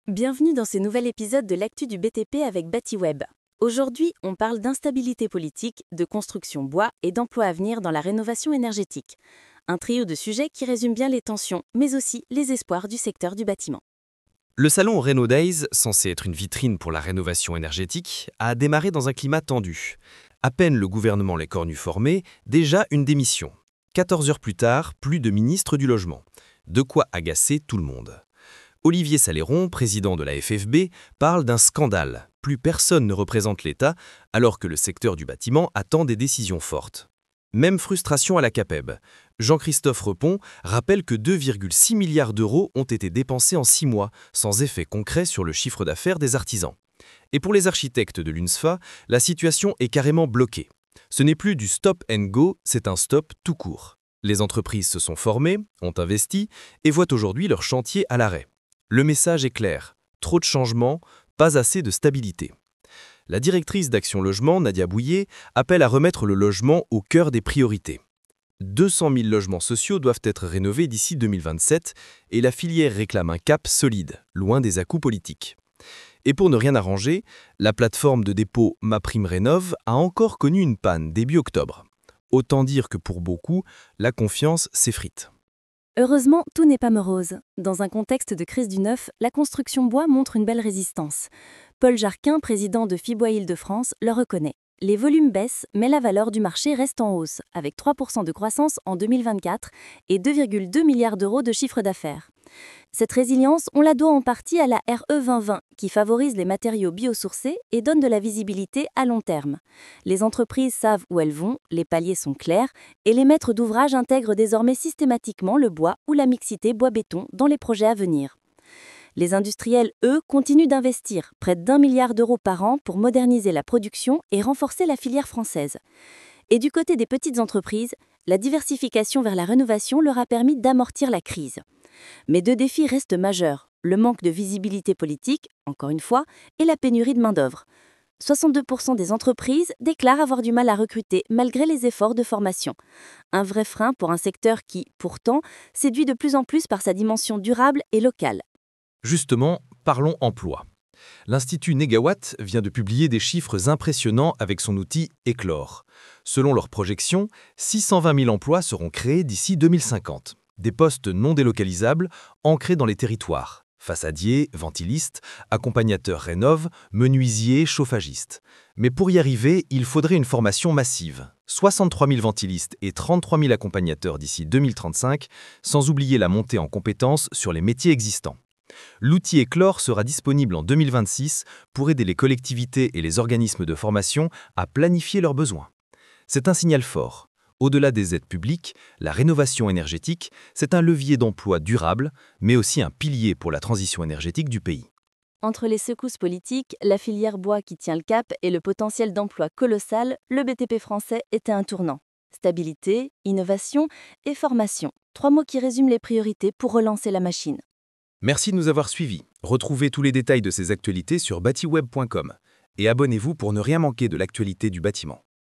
Bienvenue dans ce nouvel épisode de l'actu du BTP avec Batiweb. Aujourd'hui, on parle d'instabilité politique, de construction bois et d'emplois à venir dans la rénovation énergétique. Un trio de sujets qui résume bien les tensions, mais aussi les espoirs du secteur du bâtiment. Le salon Reno Days, censé être une vitrine pour la rénovation énergétique, a démarré dans un climat tendu. À peine le gouvernement les cornues formés, déjà une démission. 14 heures plus tard, plus de ministre du logement. De quoi agacer tout le monde. Olivier Saléron, président de la FFB, parle d'un scandale. Plus personne ne représente l'État, alors que le secteur du bâtiment attend des décisions fortes. Même frustration à la CAPEB. Jean-Christophe Repon rappelle que 2,6 milliards d'euros ont été dépensés en 6 mois, sans effet concret sur le chiffre d'affaires des artisans. Et pour les architectes de l'UNSFA, la situation est carrément bloquée. Ce n'est plus du stop and go, c'est un stop tout court. Les entreprises se sont formées, ont investi et voient aujourd'hui leur chantier à l'arrêt. Le message est clair, trop de changements, pas assez de stabilité. La directrice d'Action Logement, Nadia Bouillet, appelle à remettre le logement au cœur des priorités. 200 000 logements sociaux doivent être rénovés d'ici 2027 et la filière réclame un cap solide, loin des à-coups politiques. Et pour ne rien arranger, la plateforme de dépôt MaPrimeRénov' a encore connu une panne début octobre. Autant dire que pour beaucoup, la confiance s'effrite. Heureusement, tout n'est pas morose. Dans un contexte de crise du neuf, la construction bois montre une belle résistance. Paul Jarquin, président de Fibois Île-de-France, le reconnaît. Les volumes baissent, mais la valeur du marché reste en hausse, avec 3% de croissance en 2024 et 2,2 milliards d'euros de chiffre d'affaires. Cette résilience, on la doit en partie à la RE 2020, qui favorise les matériaux biosourcés et donne de la visibilité à long terme. Les entreprises savent où elles vont, les paliers sont clairs, et les maîtres d'ouvrage intègrent désormais systématiquement le bois ou la mixité bois-béton dans les projets à venir. Les industriels, eux, continuent d'investir près d'1 milliard d'euros par an pour moderniser la production et renforcer la filière française. Et du côté des petites entreprises, la diversification vers la rénovation leur a permis d'amortir la crise. Mais deux défis restent majeurs, le manque de visibilité politique, encore une fois, et la pénurie de main-d'œuvre. 62% des entreprises déclarent avoir du mal à recruter malgré les efforts de formation. Un vrai frein pour un secteur qui, pourtant, séduit de plus en plus par sa dimension durable et locale. Justement, parlons emploi. L'Institut Négawatt vient de publier des chiffres impressionnants avec son outil Éclore. Selon leurs projections, 620 000 emplois seront créés d'ici 2050. Des postes non délocalisables, ancrés dans les territoires. Façadiers, ventilistes, accompagnateurs rénov', menuisiers, chauffagistes. Mais pour y arriver, il faudrait une formation massive. 63 000 ventilistes et 33 000 accompagnateurs d'ici 2035, sans oublier la montée en compétences sur les métiers existants. L'outil Éclore sera disponible en 2026 pour aider les collectivités et les organismes de formation à planifier leurs besoins. C'est un signal fort. Au-delà des aides publiques, la rénovation énergétique, c'est un levier d'emploi durable, mais aussi un pilier pour la transition énergétique du pays. Entre les secousses politiques, la filière bois qui tient le cap et le potentiel d'emploi colossal, le BTP français était un tournant. Stabilité, innovation et formation. 3 mots qui résument les priorités pour relancer la machine. Merci de nous avoir suivis. Retrouvez tous les détails de ces actualités sur batiweb.com et abonnez-vous pour ne rien manquer de l'actualité du bâtiment.